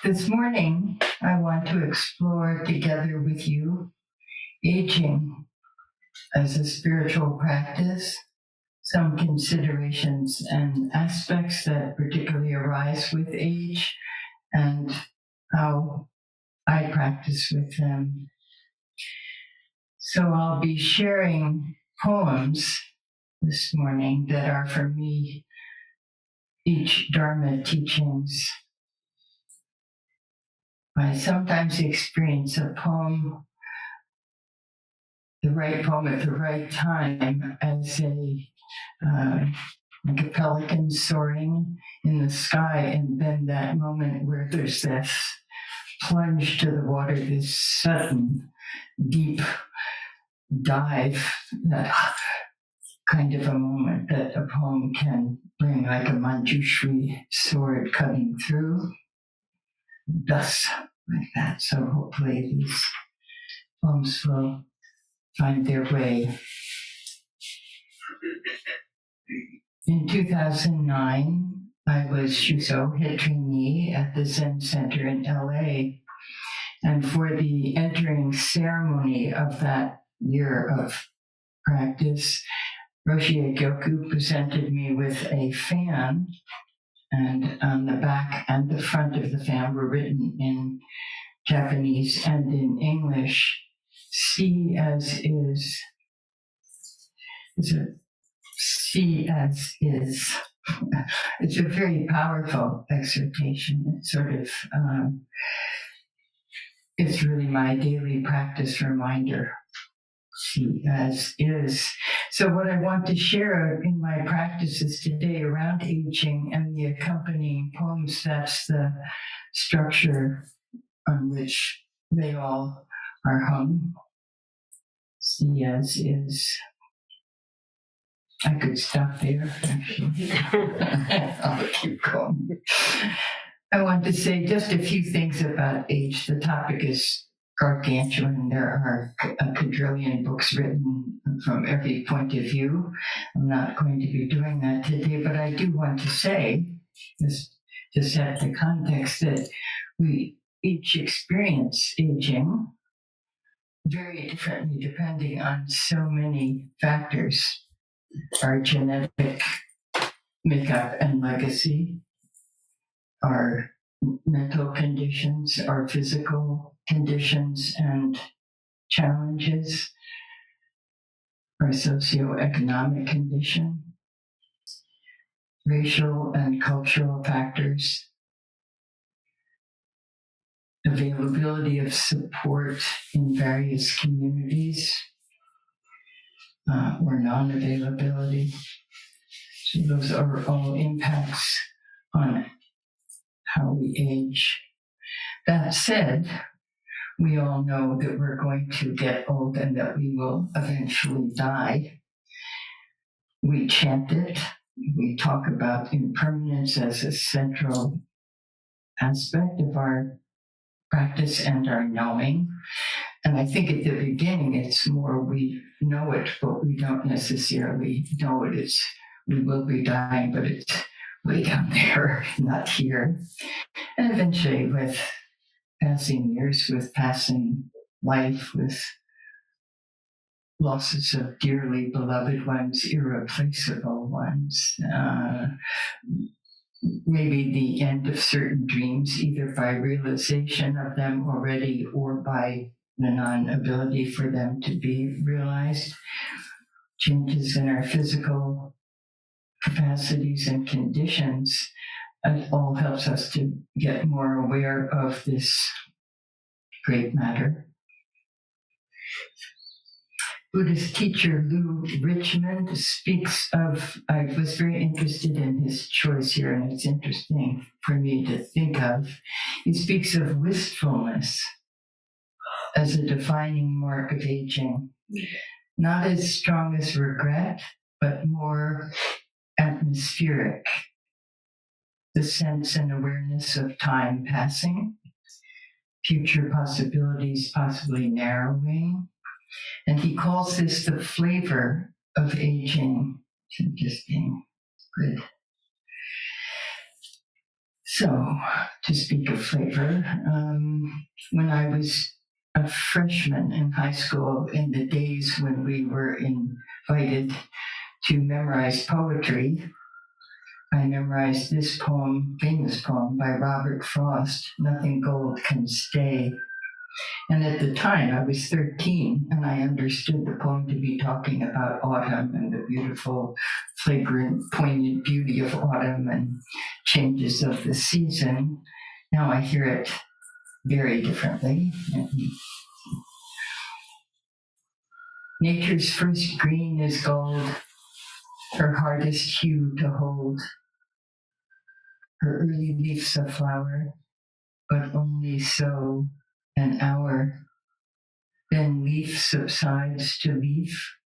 This morning, I want to explore together with you aging as a spiritual practice, some considerations and aspects that particularly arise with age, and how I practice with them. So I'll be sharing poems this morning that are for me each Dharma teachings. I sometimes experience a poem, the right poem at the right time, as like a pelican soaring in the sky, and then that moment where there's this plunge to the water, this sudden, deep dive, that kind of a moment that a poem can bring, like a Manjushri sword cutting through, thus like that. So hopefully these poems will find their way. In 2009, I was Shuso, head trainee at the Zen Center in LA. And for the entering ceremony of that year of practice, Roshi Gyoku presented me with a fan, and on the back and the front of the fan were written in Japanese and in English, "See as is." See as is. It's a very powerful exhortation. It's sort of, it's really my daily practice reminder. See as is. So what I want to share in my practices today around aging and the accompanying poems, that's the structure on which they all are hung. See as is. I could stop there, actually. I'll keep going. I want to say just a few things about age. The topic is gargantuan. There are a quadrillion books written from every point of view. I'm not going to be doing that today, but I do want to say, to set the context, that we each experience aging very differently depending on so many factors. Our genetic makeup and legacy, our mental conditions, our physical conditions and challenges, our socioeconomic condition, racial and cultural factors, availability of support in various communities, or non-availability. So those are all impacts on how we age. That said, we all know that we're going to get old and that we will eventually die. We chant it. We talk about impermanence as a central aspect of our practice and our knowing. And I think at the beginning, it's more we know it, but we don't necessarily know it. We will be dying, but it's way down there, not here. And eventually, with passing years, with passing life, with losses of dearly beloved ones, irreplaceable ones, maybe the end of certain dreams, either by realization of them already or by the non-ability for them to be realized, changes in our physical capacities and conditions, it all helps us to get more aware of this great matter. Buddhist teacher Lou Richmond speaks of, I was very interested in his choice here, and it's interesting for me to think of. He speaks of wistfulness as a defining mark of aging, not as strong as regret, but more atmospheric. The sense and awareness of time passing, future possibilities possibly narrowing. And he calls this the flavor of aging. It's interesting. Good. So, to speak of flavor, when I was a freshman in high school, in the days when we were invited to memorize poetry, I memorized this poem, famous poem by Robert Frost, Nothing Gold Can Stay. And at the time, I was 13, and I understood the poem to be talking about autumn and the beautiful, flagrant, poignant beauty of autumn and changes of the season. Now I hear it very differently. Nature's first green is gold, her hardest hue to hold. Her early leaf's a flower, but only so an hour. Then leaf subsides to leaf,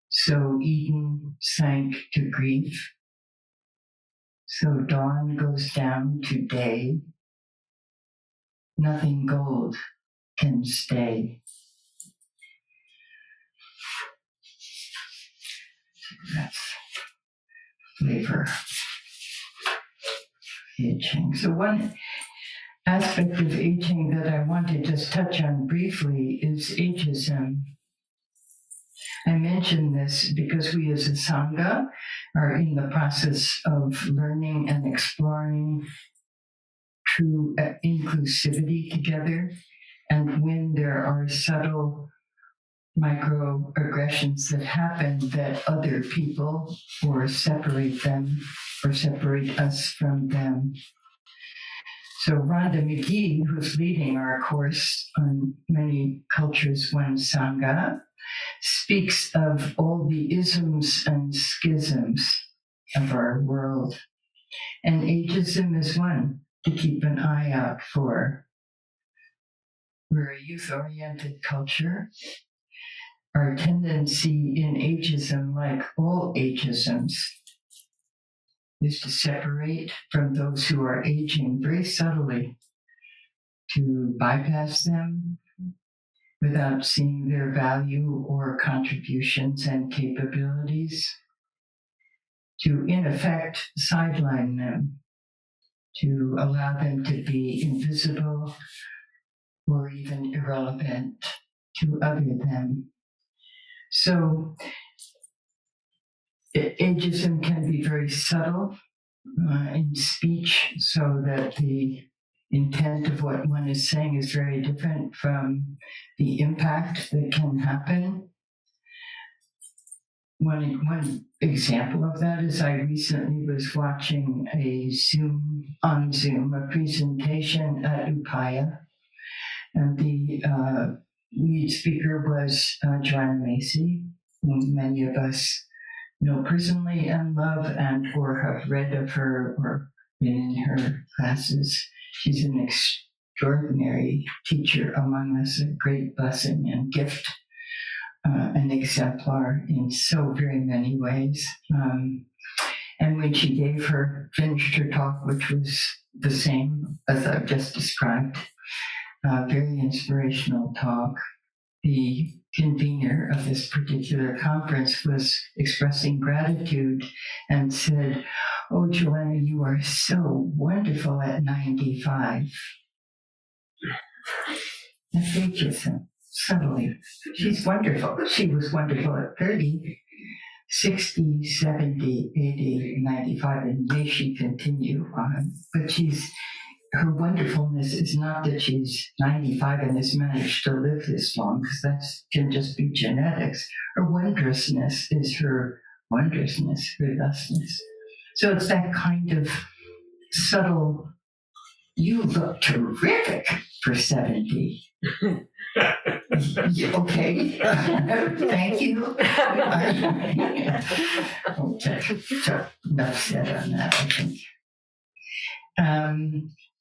so Eden sank to grief. So dawn goes down to day. Nothing gold can stay. That's flavor aging. So one aspect of aging that I want to just touch on briefly is ageism. I mention this because we as a Sangha are in the process of learning and exploring true inclusivity together. And when there are subtle microaggressions that happen that other people or separate them or separate us from them. So Rhonda McGee, who's leading our course on Many Cultures, One Sangha, speaks of all the isms and schisms of our world. And ageism is one to keep an eye out for. We're a youth-oriented culture. Our tendency in ageism, like all ageisms, is to separate from those who are aging very subtly, to bypass them without seeing their value or contributions and capabilities, to, in effect, sideline them, to allow them to be invisible or even irrelevant, to other them. So ageism can be very subtle in speech, so that the intent of what one is saying is very different from the impact that can happen. One example of that is I recently was watching on Zoom, a presentation at Upaya, and the lead speaker was Joanna Macy, whom many of us know personally and love and or have read of her or been in her classes. She's an extraordinary teacher among us, a great blessing and gift, an exemplar in so very many ways. And when she finished her talk, which was the same as I've just described, very inspirational talk, the convener of this particular conference was expressing gratitude and said, "Oh, Joanna, you are so wonderful at 95. That's ageism, subtly. She's wonderful. She was wonderful at 30, 60, 70, 80, 95, and may she continue on. But her wonderfulness is not that she's 95 and has managed to live this long, because that can just be genetics. Her wondrousness is her wondrousness, her thusness. So it's that kind of subtle, you look terrific for 70. Okay, thank you. Okay, so enough said on that, I think.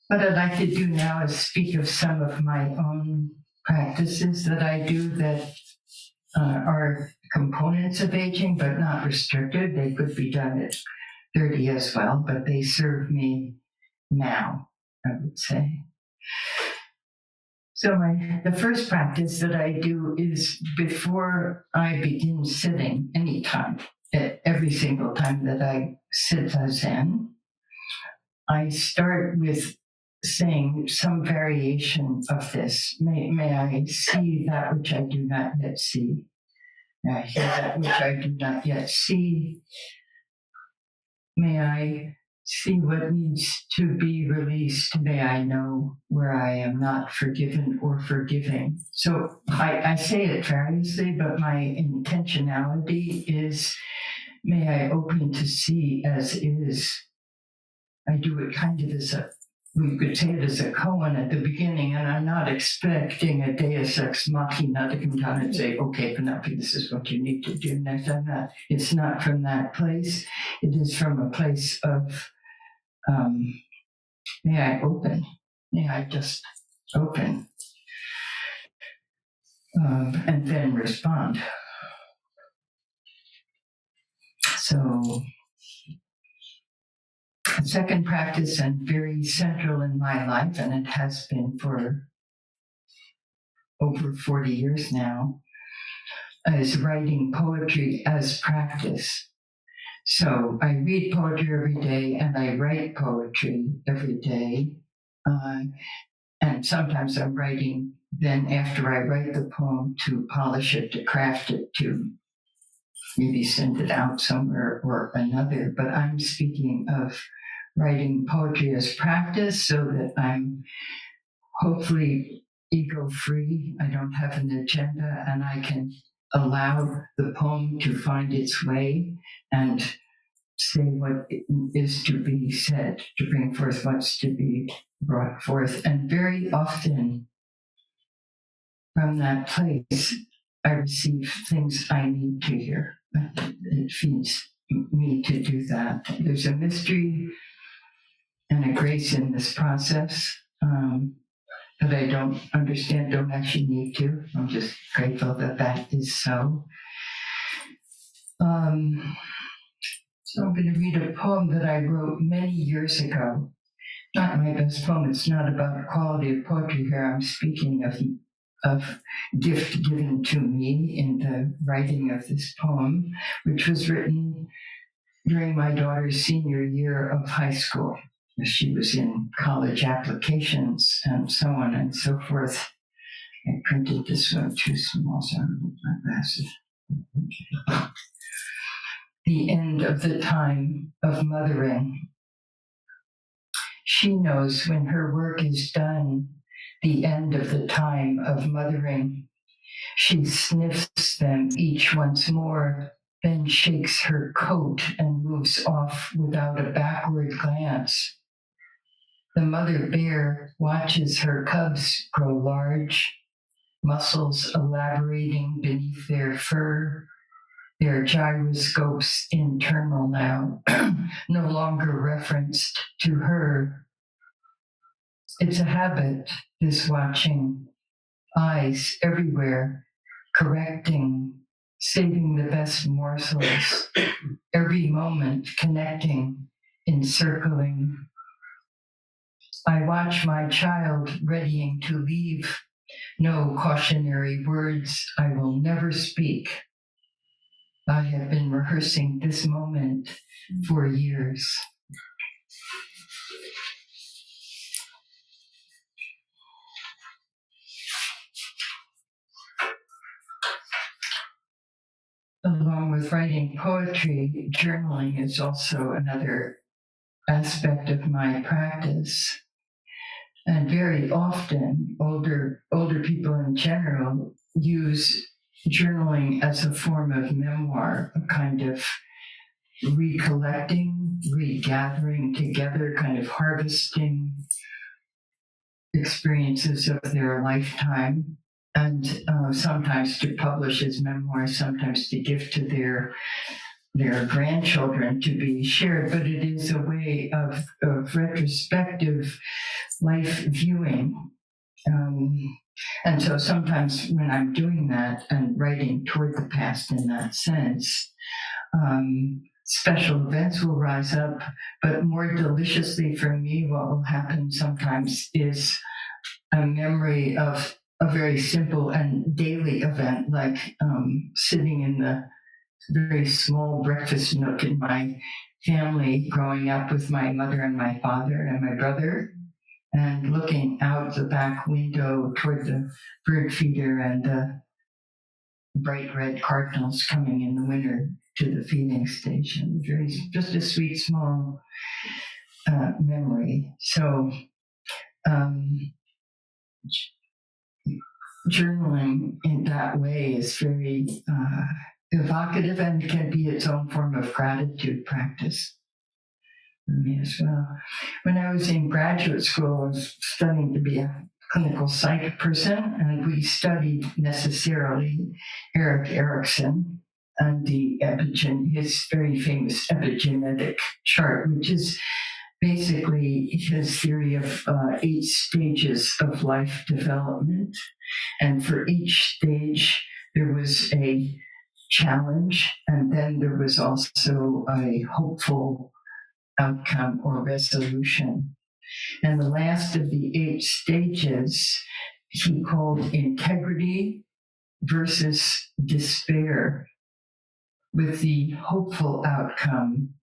What I'd like to do now is speak of some of my own practices that I do that are components of aging, but not restricted. They could be done at 30 as well, but they serve me now, I would say. So the first practice that I do is before I begin sitting, anytime, every single time that I sit Zazen, I start with saying some variation of this. May I see that which I do not yet see. May I hear that which I do not yet see. May I see what needs to be released. May I know where I am not forgiven or forgiving. So I say it variously, but my intentionality is, may I open to see as is. I do it kind of as we could say it as a koan at the beginning, and I'm not expecting a deus ex machina to come down and say, okay, Penelope, this is what you need to do next. It's not from that place. It is from a place of, may I open? May I just open? And then respond. So, a second practice, and very central in my life, and it has been for over 40 years now, is writing poetry as practice. So I read poetry every day and I write poetry every day. And sometimes I'm writing then after I write the poem to polish it, to craft it, to maybe send it out somewhere or another. But I'm speaking of writing poetry as practice so that I'm hopefully ego-free. I don't have an agenda, and I can allow the poem to find its way and say what is to be said, to bring forth what's to be brought forth. And very often from that place, I receive things I need to hear. It feeds me to do that. There's a mystery and a grace in this process that I don't understand, don't actually need to. I'm just grateful that that is so. So I'm going to read a poem that I wrote many years ago. Not my best poem. It's not about quality of poetry here. I'm speaking of gift given to me in the writing of this poem, which was written during my daughter's senior year of high school. She was in college applications and so on and so forth. I printed this one too small, so I'm with my glasses. The end of the time of mothering. She knows when her work is done, the end of the time of mothering. She sniffs them each once more, then shakes her coat and moves off without a backward glance. The mother bear watches her cubs grow large, muscles elaborating beneath their fur, their gyroscopes internal now, no longer referenced to her. It's a habit, this watching, eyes everywhere, correcting, saving the best morsels, every moment connecting, encircling. I watch my child readying to leave. No cautionary words I will never speak. I have been rehearsing this moment for years. Along with writing poetry, journaling is also another aspect of my practice. And very often, older people in general use journaling as a form of memoir, a kind of recollecting, regathering together, kind of harvesting experiences of their lifetime, and sometimes to publish as memoirs, sometimes to give to their grandchildren to be shared. But it is a way of retrospective life viewing. And so sometimes when I'm doing that and writing toward the past in that sense, special events will rise up, but more deliciously for me, what will happen sometimes is a memory of a very simple and daily event, like sitting in the very small breakfast nook in my family growing up with my mother and my father and my brother, and looking out the back window toward the bird feeder and the bright red cardinals coming in the winter to the feeding station. Just a sweet, small memory. So journaling in that way is very evocative and can be its own form of gratitude practice for me as well. When I was in graduate school, I was studying to be a clinical psych person, and we studied necessarily Erik Erikson and his very famous epigenetic chart, which is basically his theory of 8 stages of life development. And for each stage, there was a challenge, and then there was also a hopeful outcome or resolution. And the last of the 8 stages he called integrity versus despair, with the hopeful outcome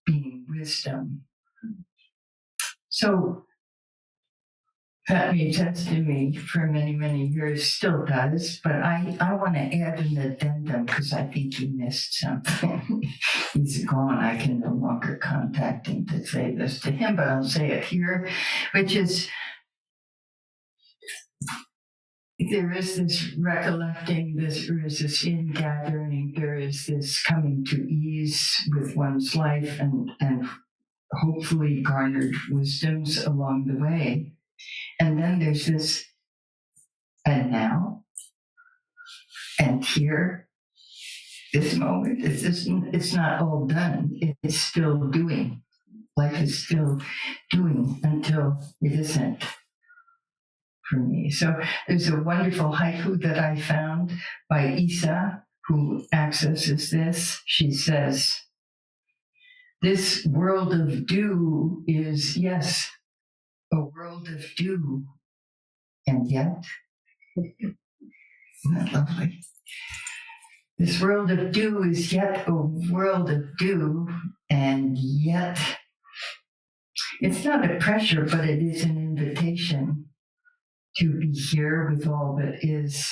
being wisdom. So that made sense to me for many, many years, still does, but I want to add an addendum because I think he missed something. He's gone. I can no longer contact him to say this to him, but I'll say it here, which is there is this recollecting, there is this ingathering, there is this coming to ease with one's life and hopefully garnered wisdoms along the way. And then there's this, and now, and here, this moment, it's not all done. It's still doing. Life is still doing until it isn't for me. So there's a wonderful haiku that I found by Isa, who accesses this. She says, "This world of dew is, yes, a world of dew, and yet," isn't that lovely? "This world of dew is yet a world of dew, and yet," it's not a pressure, but it is an invitation to be here with all that is,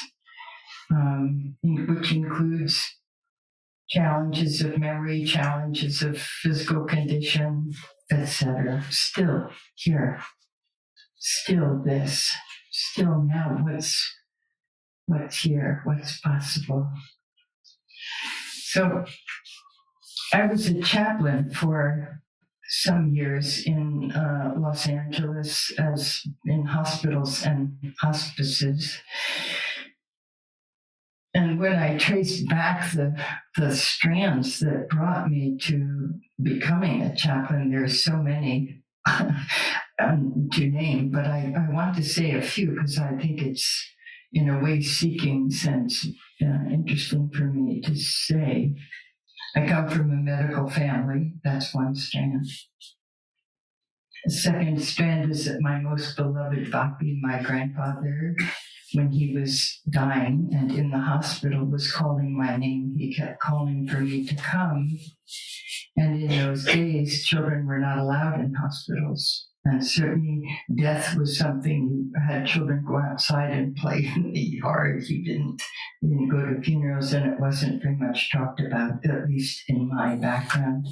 which includes challenges of memory, challenges of physical condition, etc. Still here, still this, still now. What's here? What's possible? So I was a chaplain for some years in Los Angeles, as in hospitals and hospices. And when I traced back the strands that brought me to becoming a chaplain, there's so many to name, but I want to say a few because I think it's, in a way, seeking sense, interesting for me to say. I come from a medical family. That's one strand. The second strand is that my most beloved Bhakti, my grandfather, when he was dying and in the hospital, was calling my name. He kept calling for me to come. And in those days, children were not allowed in hospitals. And certainly death was something, you had children go outside and play in the yard. You didn't go to funerals, and it wasn't very much talked about, at least in my background.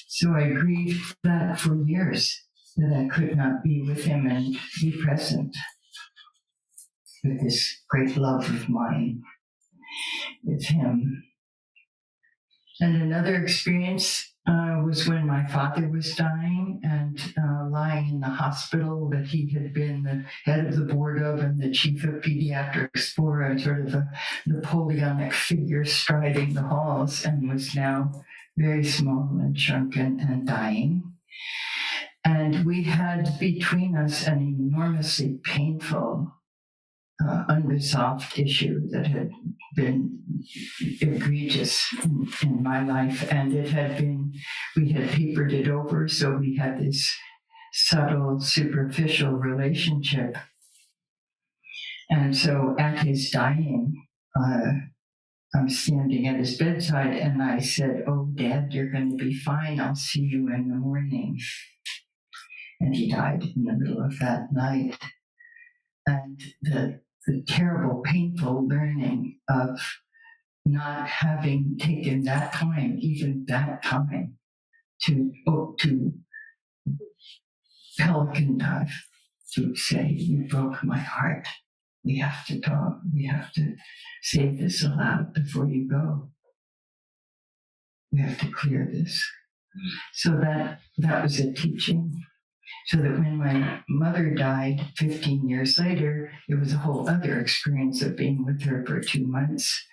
So I grieved that for years, that I could not be with him and be present with this great love of mine with him. And another experience was when my father was dying and lying in the hospital that he had been the head of the board of and the chief of pediatrics for, and sort of a Napoleonic figure striding the halls, and was now very small and shrunken and dying. And we had between us an enormously painful unresolved issue that had been egregious in my life, and we had papered it over, so we had this subtle, superficial relationship. And so at his dying, I'm standing at his bedside, and I said, "Oh, Dad, you're going to be fine. I'll see you in the morning." And he died in the middle of that night. And the terrible, painful learning of not having taken that time, even that time, to pelican dive, to say, "You broke my heart. We have to talk. We have to say this aloud before you go. We have to clear this." So that was a teaching. So that when my mother died 15 years later, it was a whole other experience of being with her for 2 months,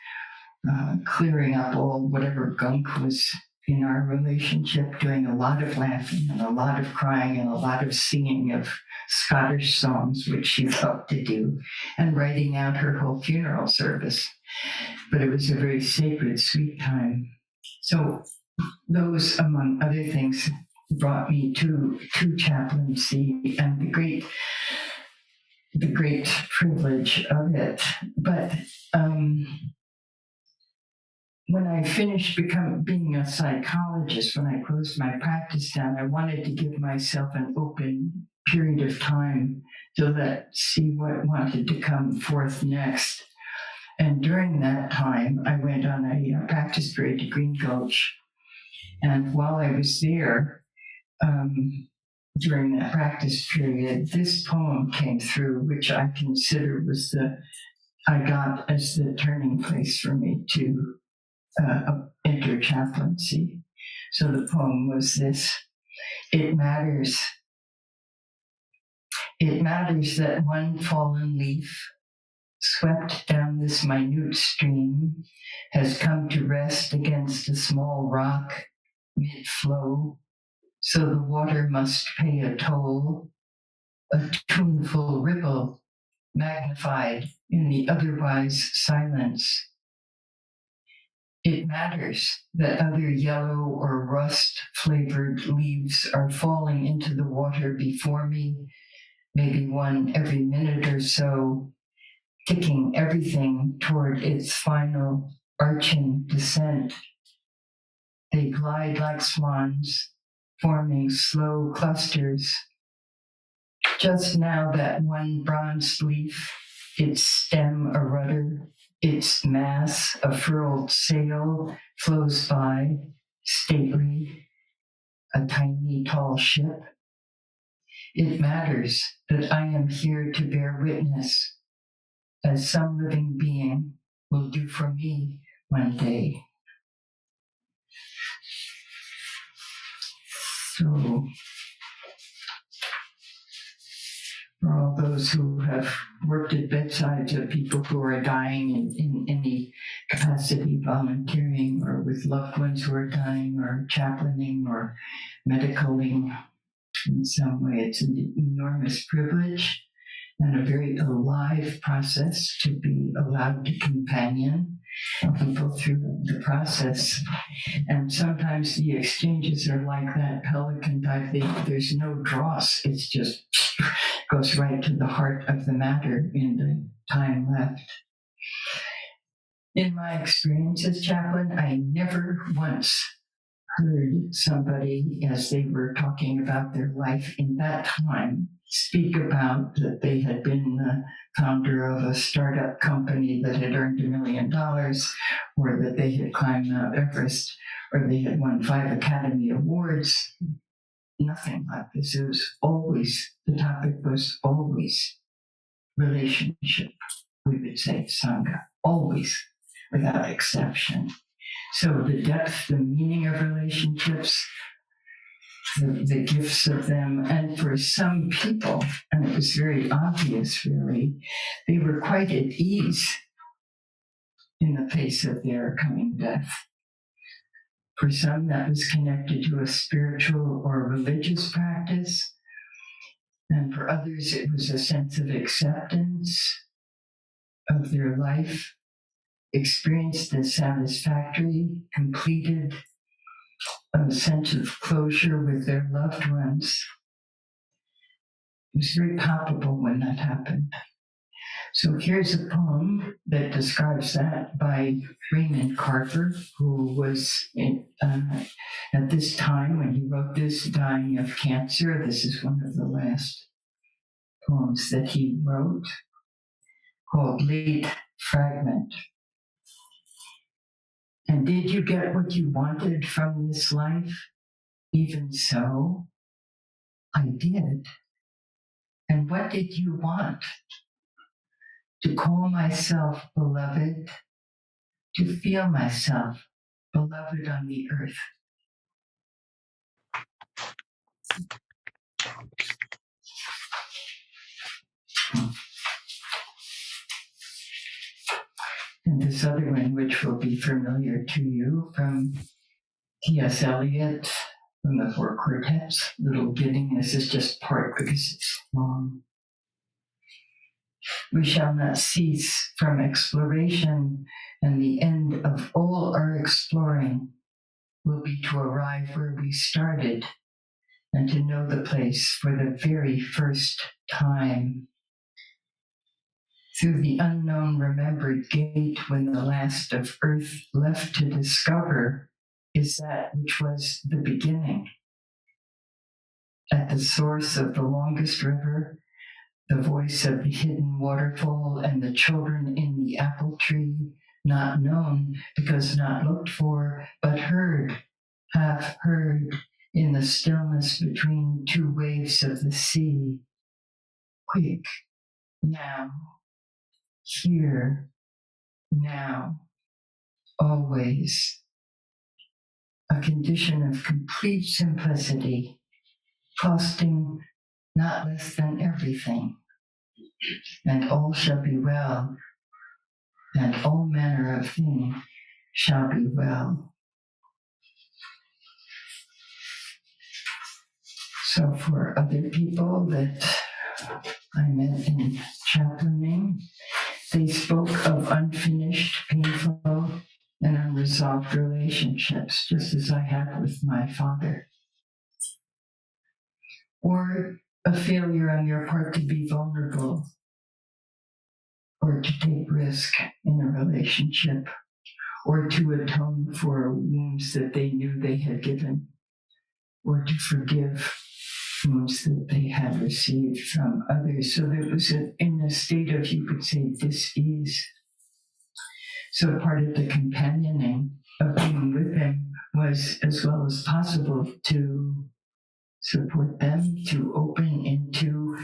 clearing up all whatever gunk was in our relationship, doing a lot of laughing and a lot of crying and a lot of singing of Scottish songs, which she loved to do, and writing out her whole funeral service. But it was a very sacred, sweet time. So those, among other things, brought me to chaplaincy and the great privilege of it. But when I finished being a psychologist, when I closed my practice down, I wanted to give myself an open period of time to see what wanted to come forth next. And during that time, I went on a practice period to Green Gulch. And while I was there, during that practice period, this poem came through, which I consider I got as the turning place for me to enter chaplaincy. So the poem was this: It matters that one fallen leaf swept down this minute stream has come to rest against a small rock mid-flow. So the water must pay a toll, a tuneful ripple magnified in the otherwise silence. It matters that other yellow or rust-flavored leaves are falling into the water before me, maybe one every minute or so, ticking everything toward its final arching descent. They glide like swans, forming slow clusters. Just now that one bronzed leaf, its stem a rudder, its mass a furled sail, flows by, stately, a tiny tall ship. It matters that I am here to bear witness, as some living being will do for me one day. So, for all those who have worked at bedsides of people who are dying in any capacity, volunteering, or with loved ones who are dying, or chaplaining, or medicaling in some way, it's an enormous privilege and a very alive process to be allowed to companion people through the process. And sometimes the exchanges are like that pelican dive. There's no dross. It's just goes right to the heart of the matter in the time left. In my experience as chaplain, I never once heard somebody, as they were talking about their life in that time, speak about that they had been the founder of a startup company that had earned $1 million, or that they had climbed Mount Everest, or they had won 5 Academy Awards. Nothing like this. It was always, the topic was always relationship, we would say, Sangha, always, without exception. So the depth, the meaning of relationships, the gifts of them, and for some people, and it was very obvious really, they were quite at ease in the face of their coming death. For some, that was connected to a spiritual or religious practice, and for others, it was a sense of acceptance of their life, experienced as satisfactory, completed, a sense of closure with their loved ones. It was very palpable when that happened. So here's a poem that describes that by Raymond Carver, who was at this time when he wrote this dying of cancer. This is one of the last poems that he wrote, called Late Fragment. And did you get what you wanted from this life? Even so, I did. And what did you want? To call myself beloved, to feel myself beloved on the earth. And this other one, which will be familiar to you, from T.S. Eliot, from the Four Quartets, Little Gidding. This is just part because it's long. We shall not cease from exploration, and the end of all our exploring will be to arrive where we started and to know the place for the very first time. Through the unknown remembered gate when the last of earth left to discover is that which was the beginning. At the source of the longest river, the voice of the hidden waterfall and the children in the apple tree, not known because not looked for, but heard, half heard in the stillness between two waves of the sea. Quick, now, here, now, always. A condition of complete simplicity, costing not less than everything. And all shall be well, and all manner of thing shall be well. So for other people that I met in chaplaining, they spoke of unfinished, painful, and unresolved relationships, just as I had with my father. Or a failure on your part to be vulnerable, or to take risk in a relationship, or to atone for wounds that they knew they had given, or to forgive wounds that they had received from others. So there was in a state of, you could say, dis-ease. So part of the companioning of being with them was, as well as possible, to support them, to open into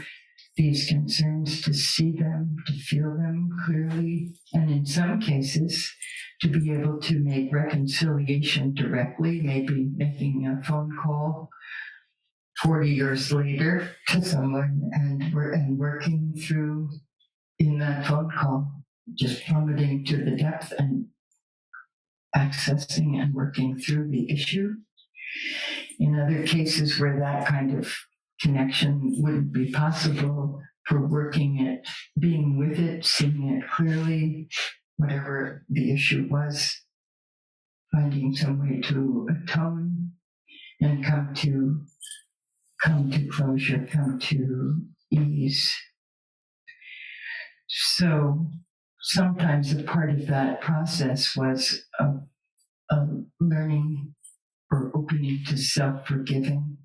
these concerns, to see them, to feel them clearly, and in some cases, to be able to make reconciliation directly, maybe making a phone call 40 years later to someone and working through in that phone call, just plummeting to the depth and accessing and working through the issue. In other cases where that kind of connection wouldn't be possible, for working it, being with it, seeing it clearly, whatever the issue was, finding some way to atone and come to closure, come to ease. So sometimes a part of that process was a learning or opening to self-forgiving,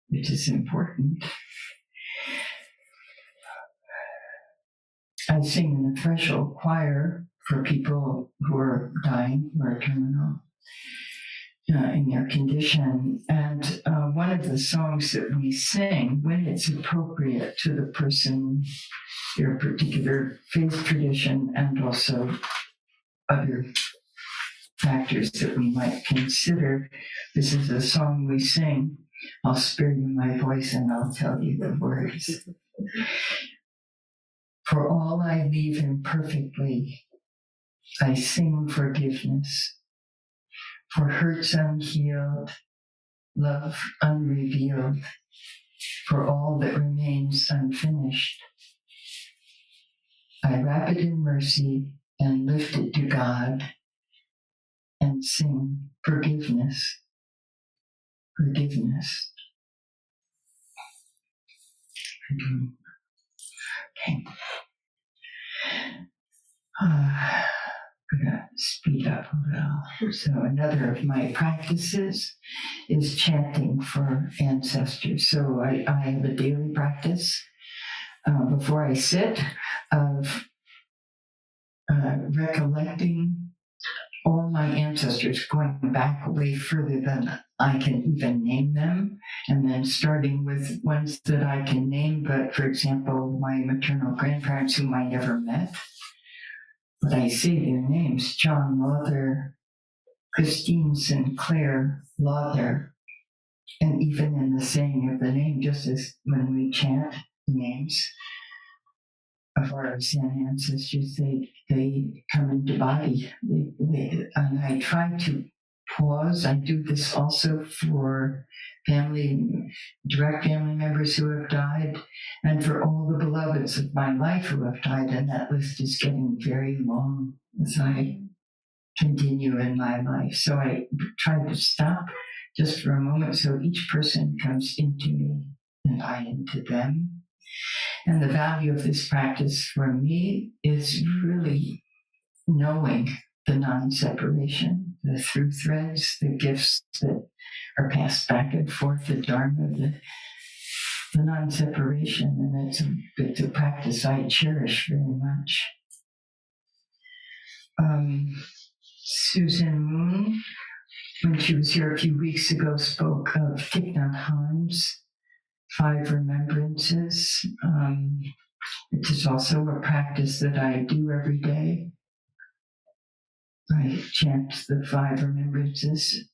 which is important. I sing in the threshold choir for people who are dying, who are terminal in their condition. And one of the songs that we sing, when it's appropriate to the person, their particular faith tradition, and also other factors that we might consider, this is a song we sing. I'll spare you my voice and I'll tell you the words. For all I leave imperfectly, I sing forgiveness. For hurts unhealed, love unrevealed, for all that remains unfinished, I wrap it in mercy and lift it to God and sing forgiveness, forgiveness. Okay. I'm going to speed up a little. So another of my practices is chanting for ancestors. So I have a daily practice before I sit of recollecting all my ancestors, going back way further than I can even name them, and then starting with ones that I can name, but for example, my maternal grandparents whom I never met. But I say their names: John Lother, Christine Sinclair Lother, and even in the saying of the name, just as when we chant names of our Zen ancestors, they come into body. And I try to pause. I do this also for direct family members who have died, and for all the beloveds of my life who have died, and that list is getting very long as I continue in my life. So I try to stop just for a moment so each person comes into me and I into them. And the value of this practice for me is really knowing the non-separation, the through threads, the gifts that are passed back and forth, the Dharma, the non-separation. And it's a practice I cherish very much. Susan Moon, when she was here a few weeks ago, spoke of Thich Nhat Hanh's 5 remembrances. It is also a practice that I do every day. I chant the 5 remembrances.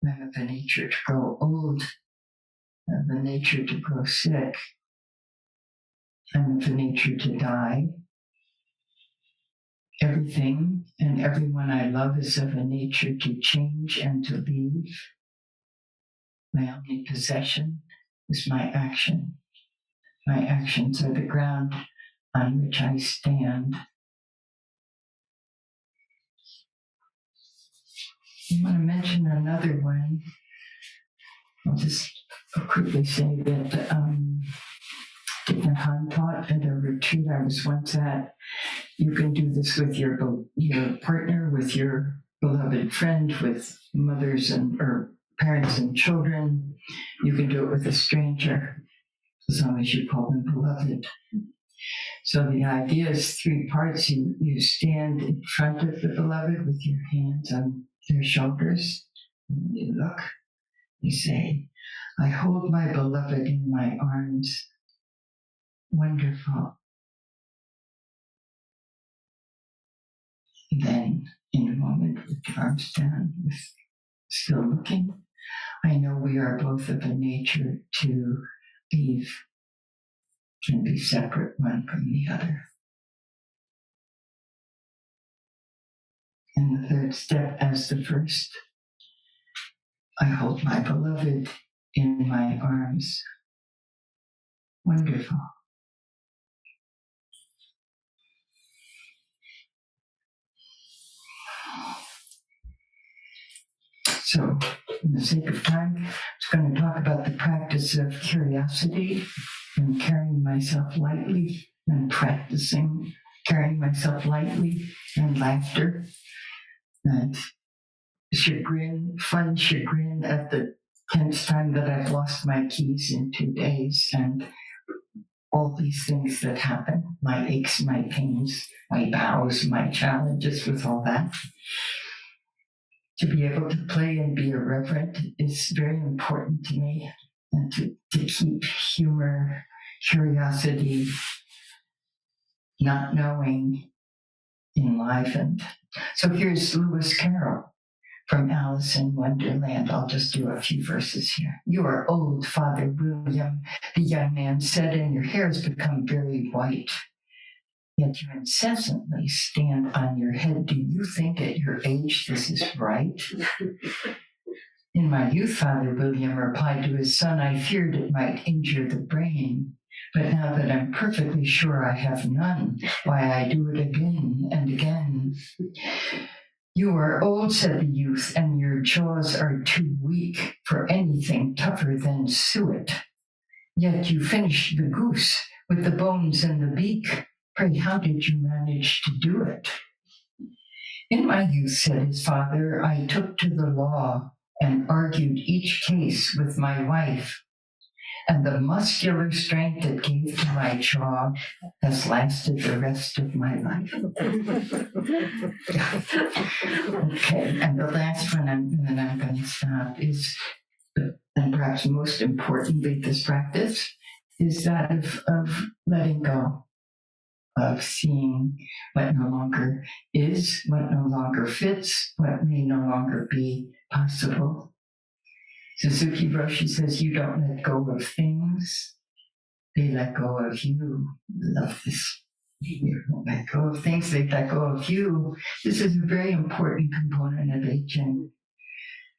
I have the nature to grow old, I have the nature to grow sick, I have the nature to die. Everything and everyone I love is of a nature to change and to leave. My only possession is my action. My actions are the ground on which I stand. I want to mention another one. I'll just quickly say that Thich Nhat Hanh taught at a retreat I was once at. You can do this with your partner, with your beloved friend, with mothers or parents and children. You can do it with a stranger, as long as you call them beloved. So the idea is 3 parts. You stand in front of the beloved with your hands on their shoulders. You look, you say, I hold my beloved in my arms. Wonderful. Then, in a moment, with the arms down, still looking, I know we are both of a nature to leave and be separate one from the other. And the 3rd step as the first, I hold my beloved in my arms. Wonderful. So, for the sake of time, I'm just going to talk about the practice of curiosity and carrying myself lightly and practicing carrying myself lightly and laughter and chagrin, fun chagrin at the 10th time that I've lost my keys in 2 days, and all these things that happen, my aches, my pains, my vows, my challenges with all that. To be able to play and be irreverent is very important to me, and to keep humor, curiosity, not knowing enlivened. So here's Lewis Carroll from Alice in Wonderland. I'll just do a few verses here. You are old, Father William, the young man said, and your hair has become very white. Yet you incessantly stand on your head. Do you think at your age this is right? In my youth, Father William replied to his son, I feared it might injure the brain. But now that I'm perfectly sure I have none, why I do it again and again. You are old, said the youth, and your jaws are too weak for anything tougher than suet. Yet you finished the goose with the bones and the beak. Pray, how did you manage to do it? In my youth, said his father, I took to the law and argued each case with my wife, and the muscular strength it gave to my jaw has lasted the rest of my life. Okay, and the last one, and then I'm going to stop, is, and perhaps most importantly, this practice is that of letting go, of seeing what no longer is, what no longer fits, what may no longer be possible. Suzuki Roshi says, you don't let go of things, they let go of you. Love this. You don't let go of things, they let go of you. This is a very important component of aging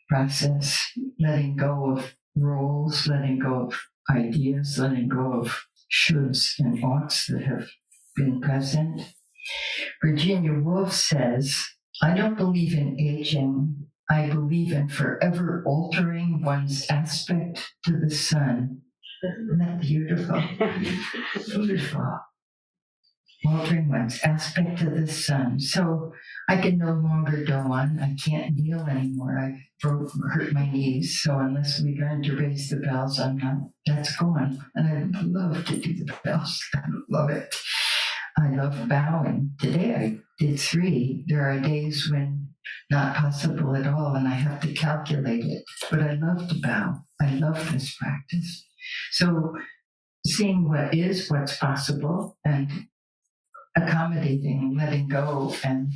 process, letting go of roles, letting go of ideas, letting go of shoulds and oughts that have been present. Virginia Woolf says, I don't believe in aging. I believe in forever altering one's aspect to the sun. Isn't that beautiful? Beautiful. Altering one's aspect to the sun. So I can no longer go on. I can't kneel anymore. I've hurt my knees. So unless we learn to raise the bells, that's gone. And I love to do the bells. I love it. I love bowing. Today I did 3. There are days when not possible at all, and I have to calculate it. But I love to bow. I love this practice. So seeing what is, what's possible, and accommodating, letting go, and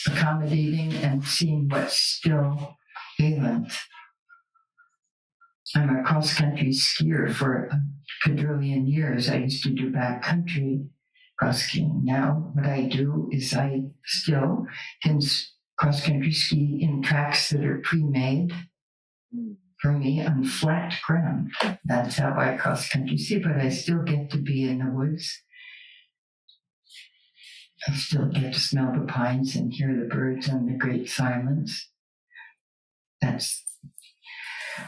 accommodating and seeing what's still valent. I'm a cross-country skier for a quadrillion years. I used to do backcountry cross-skiing. Now what I do is I still can cross-country ski in tracks that are pre-made for me on flat ground. That's how I cross-country ski, but I still get to be in the woods. I still get to smell the pines and hear the birds and the great silence. That's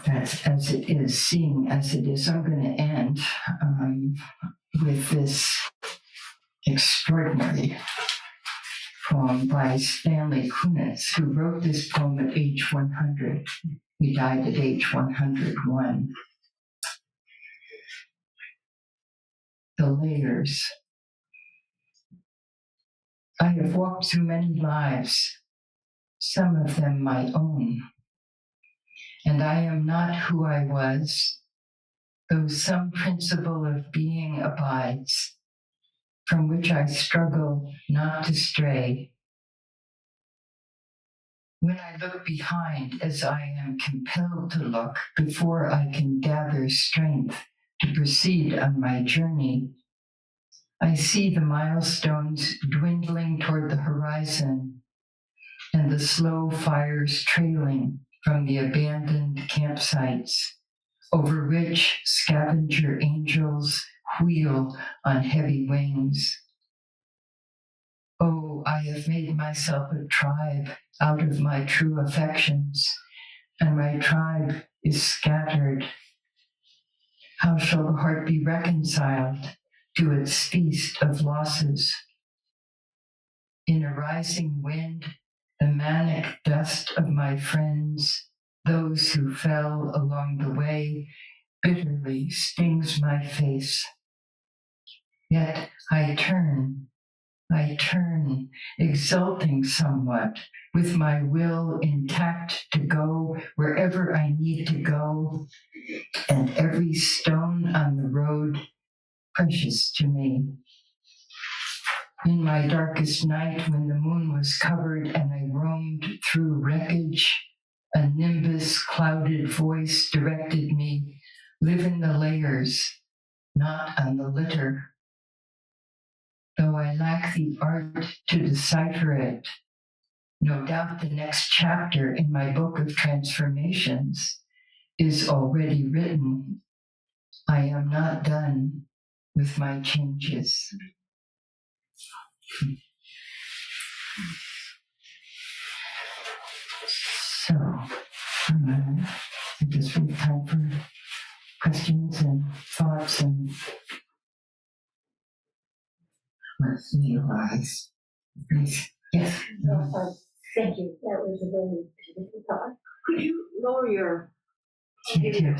as it is, seeing as it is. I'm going to end with this extraordinary poem by Stanley Kunitz, who wrote this poem at age 100. He died at age 101. The layers. I have walked through many lives, some of them my own, and I am not who I was, though some principle of being abides, from which I struggle not to stray. When I look behind, as I am compelled to look, before I can gather strength to proceed on my journey, I see the milestones dwindling toward the horizon and the slow fires trailing from the abandoned campsites, over which scavenger angels wheel on heavy wings. Oh, I have made myself a tribe out of my true affections, and my tribe is scattered. How shall the heart be reconciled to its feast of losses? In a rising wind, the manic dust of my friends, those who fell along the way, bitterly stings my face. Yet I turn, exulting somewhat, with my will intact to go wherever I need to go, and every stone on the road precious to me. In my darkest night, when the moon was covered and I roamed through wreckage, a nimbus-clouded voice directed me, live in the layers, not on the litter. Though I lack the art to decipher it, no doubt the next chapter in my book of transformations is already written. I am not done with my changes. So, I guess we have time for questions and thoughts and what may arise. Please. Yes. Thank you. That was a very beautiful talk. Could you lower your...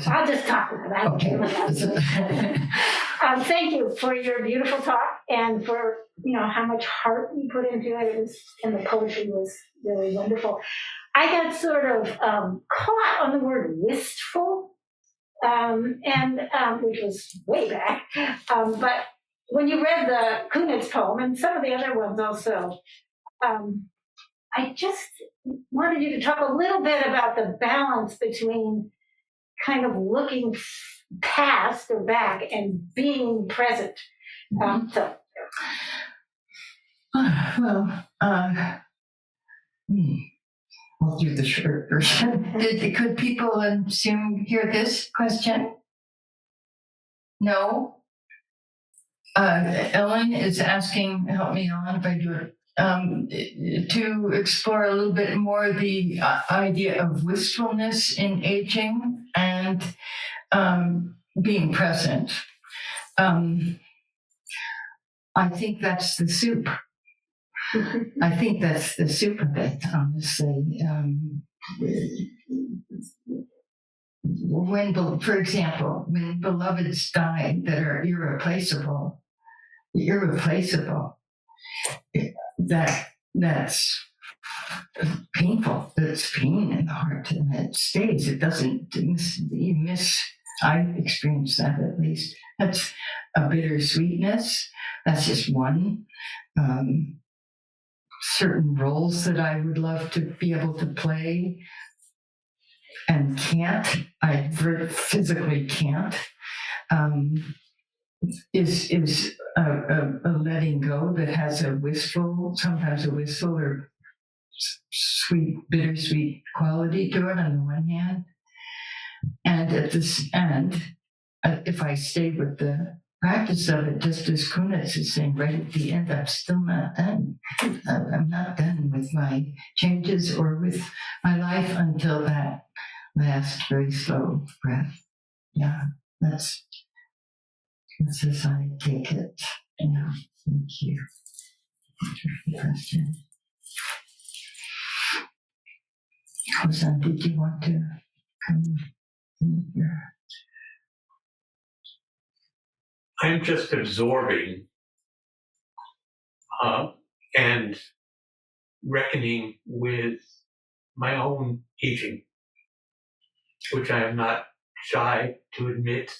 I'll just talk about it. Okay. Thank you for your beautiful talk and for how much heart you put into it. And the poetry was really wonderful. I got sort of caught on the word wistful, which was way back. But when you read the Kunitz poem and some of the other ones also, I just wanted you to talk a little bit about the balance between kind of looking past or back and being present. Well, I'll do the short version. Could people in Zoom hear this question? No? Ellen is asking, help me on if I do it, to explore a little bit more the idea of wistfulness in aging and being present. I think that's the soup. I think that's the soup of it, honestly. For example, when beloveds die that are irreplaceable, that's painful. That's pain in the heart, and it stays. It doesn't miss. I experienced that at least. That's a bittersweetness. That's just one. Certain roles that I would love to be able to play and can't. I physically can't. Is a letting go that has sometimes a wistful or sweet, bittersweet quality to it on the one hand. And at this end, if I stay with the practice of it, just as Kunitz is saying right at the end, I'm still not done. I'm not done with my changes or with my life until that last very slow breath. Yeah, that's as I take it. Yeah, thank you for the question. Hosan, did you want to come in here? I'm just absorbing and reckoning with my own aging, which I am not shy to admit.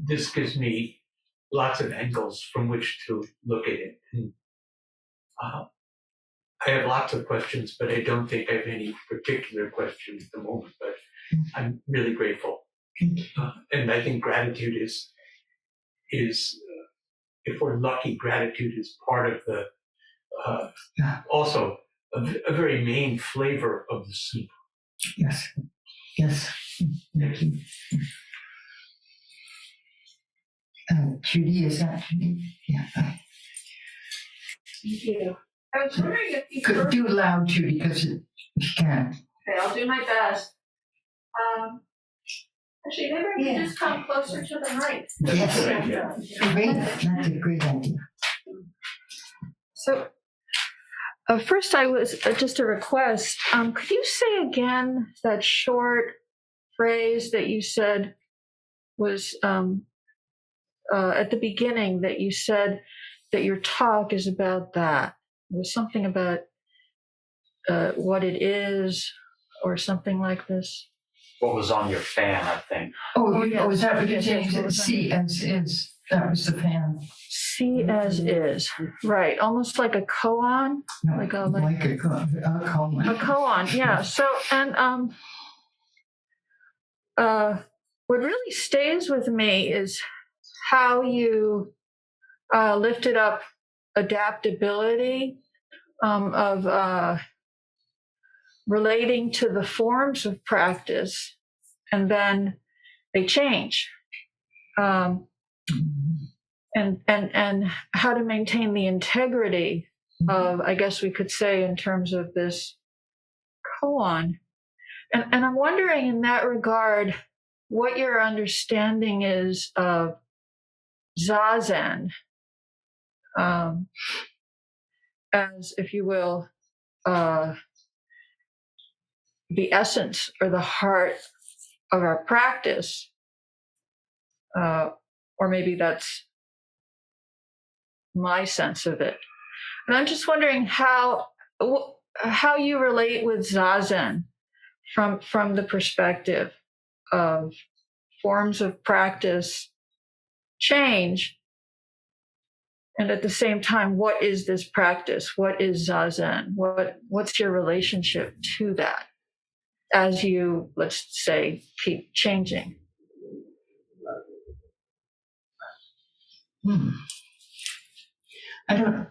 This gives me lots of angles from which to look at it. And, I have lots of questions, but I don't think I have any particular question at the moment, but I'm really grateful. And I think gratitude is if we're lucky, gratitude is part of the, also a very main flavor of the soup. Yes. Thank you. Judy, is that Judy? Yeah. Thank you. I was wondering if you could do loud, Judy, because you can. Okay, I'll do my best. Actually, maybe I can just come closer to the mic. Yes. Great. That's a great idea. So, first I was just a request. Could you say again that short phrase that you said was at the beginning, that you said that your talk is about that? It was something about what it is or something like this. What was on your fan, I think. Oh, is that what you're saying? See as is. That was the fan. See as is. Right. Almost like a koan. No, like a koan. A koan, yeah. So, and what really stays with me is how you lifted up adaptability of relating to the forms of practice, and then they change. And how to maintain the integrity of, I guess we could say, in terms of this koan. And I'm wondering in that regard, what your understanding is of Zazen, as, if you will, the essence or the heart of our practice, or maybe that's my sense of it. And I'm just wondering how you relate with Zazen from the perspective of forms of practice change, and at the same time, what is this practice? What is Zazen? What's your relationship to that as you, let's say, keep changing? I don't.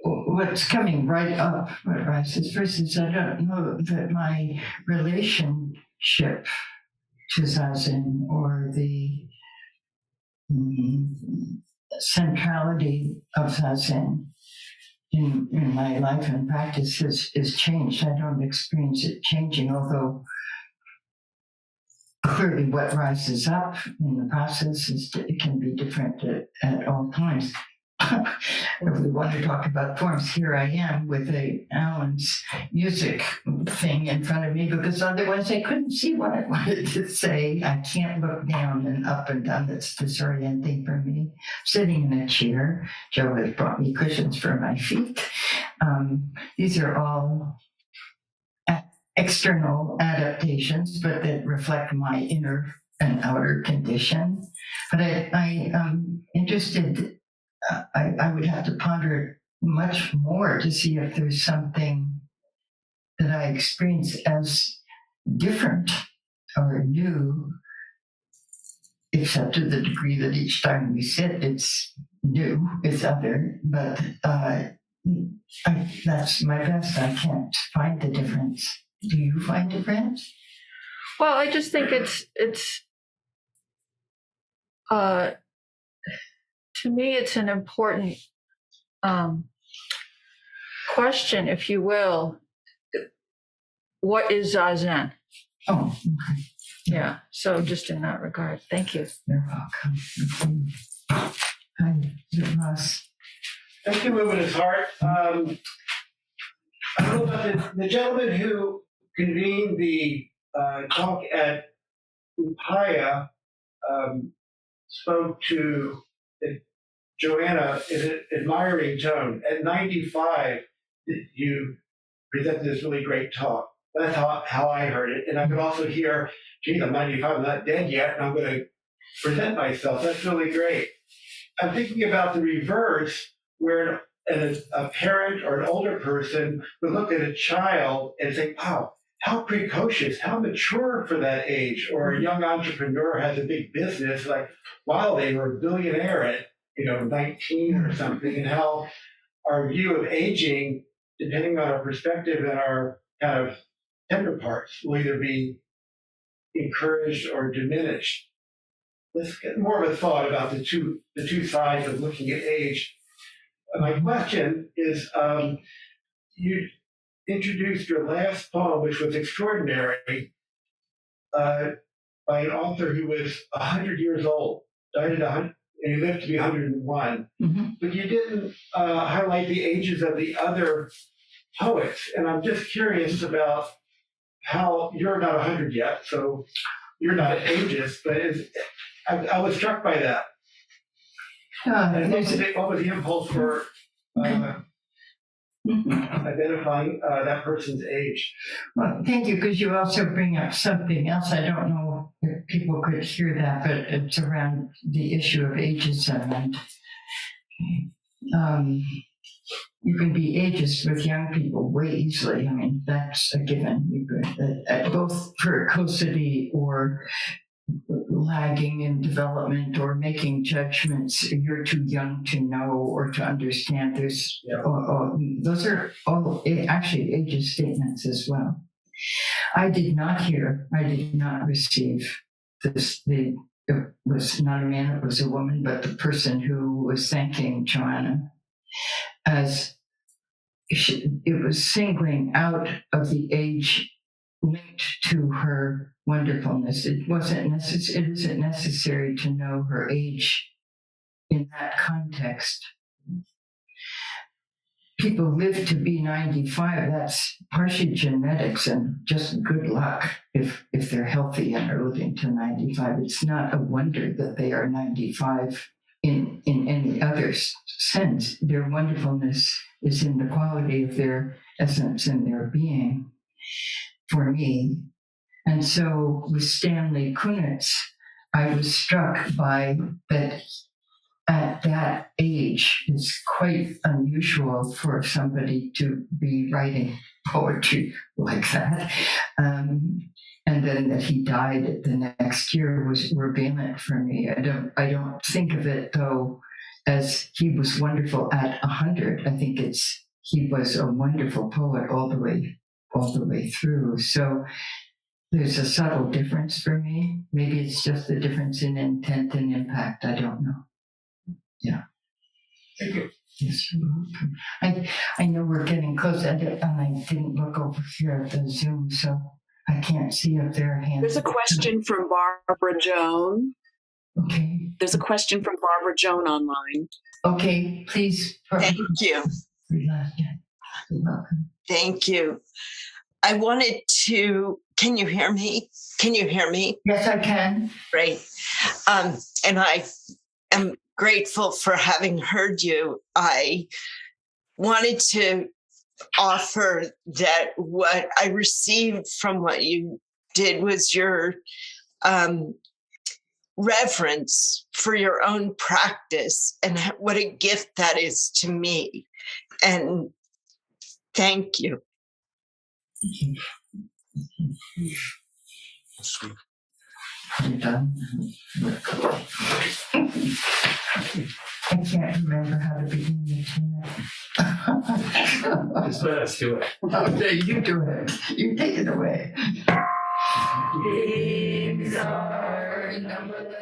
What's coming right up, what rises first is I don't know that my relationship to Zazen or the centrality of Zazen in my life and practice is changed. I don't experience it changing, although clearly what rises up in the process it can be different at all times. If we want to talk about forms, here I am with Alan's music thing in front of me, because otherwise I couldn't see what I wanted to say. I can't look down and up and down. That's disorienting for me. Sitting in a chair. Joe has brought me cushions for my feet. These are all external adaptations, but that reflect my inner and outer condition. But I am interested. I would have to ponder it much more to see if there's something that I experience as different or new, except to the degree that each time we sit, it's new, it's other. But that's my best. I can't find the difference. Do you find difference? Well, I just think it's to me, it's an important question, if you will. What is Zazen? Oh, okay. Yeah, so just in that regard. Thank you. You're welcome. Hi, Ross. Thank you, Luminous Heart. I don't know about the gentleman who convened the talk at Upaya spoke to Joanna in an admiring tone. At 95, you presented this really great talk. That's how I heard it. And I could also hear, geez, I'm 95, I'm not dead yet, and I'm going to present myself. That's really great. I'm thinking about the reverse, where a parent or an older person would look at a child and think, wow, how precocious, how mature for that age. Or a young entrepreneur has a big business, like, wow, they were a billionaire at 19 or something, and how our view of aging, depending on our perspective and our kind of tender parts, will either be encouraged or diminished. Let's get more of a thought about the two sides of looking at age. My question is, you introduced your last poem, which was extraordinary, by an author who was 100 years old, died at 100, and he lived to be 101. Mm-hmm. But you didn't highlight the ages of the other poets. And I'm just curious about how you're not 100 yet, so you're not ageist, but I was struck by that. And what was the impulse for identifying that person's age? Well, thank you, because you also bring up something else. I don't know if people could hear that, but it's around the issue of ageism. And you can be ageist with young people way easily. I mean, that's a given. You could, both precocity or lagging in development or making judgments you're too young to know or to understand. Those are all actually ageist statements as well. I did not receive this. It was not a man, it was a woman, but the person who was thanking Joanna as it was singling out of the age linked to her wonderfulness. It isn't necessary to know her age in that context. People live to be 95. That's partially genetics and just good luck if they're healthy and are living to 95. It's not a wonder that they are 95 in any other sense. Their wonderfulness is in the quality of their essence and their being, for me. And so with Stanley Kunitz, I was struck by that. At that age, it's quite unusual for somebody to be writing poetry like that. And then that he died the next year was revealing for me. I don't think of it though as he was wonderful at 100. I think he was a wonderful poet all the way through. So there's a subtle difference for me. Maybe it's just the difference in intent and impact. I don't know. Yeah. Thank you. Yes, you're welcome. I know we're getting close, and I didn't look over here at the Zoom, so I can't see if there are hands. There's a question from Barbara Joan. Okay. There's a question from Barbara Joan online. Okay, please. Thank you. You're welcome. Thank you. I wanted to, can you hear me? Can you hear me? Yes, I can. Great. And I am grateful for having heard you. I wanted to offer that what I received from what you did was your reverence for your own practice and what a gift that is to me. And thank you. Sweet. You're done. I can't remember how to begin the chat. Just let us do it. Okay, you do it. You take it away. Things are number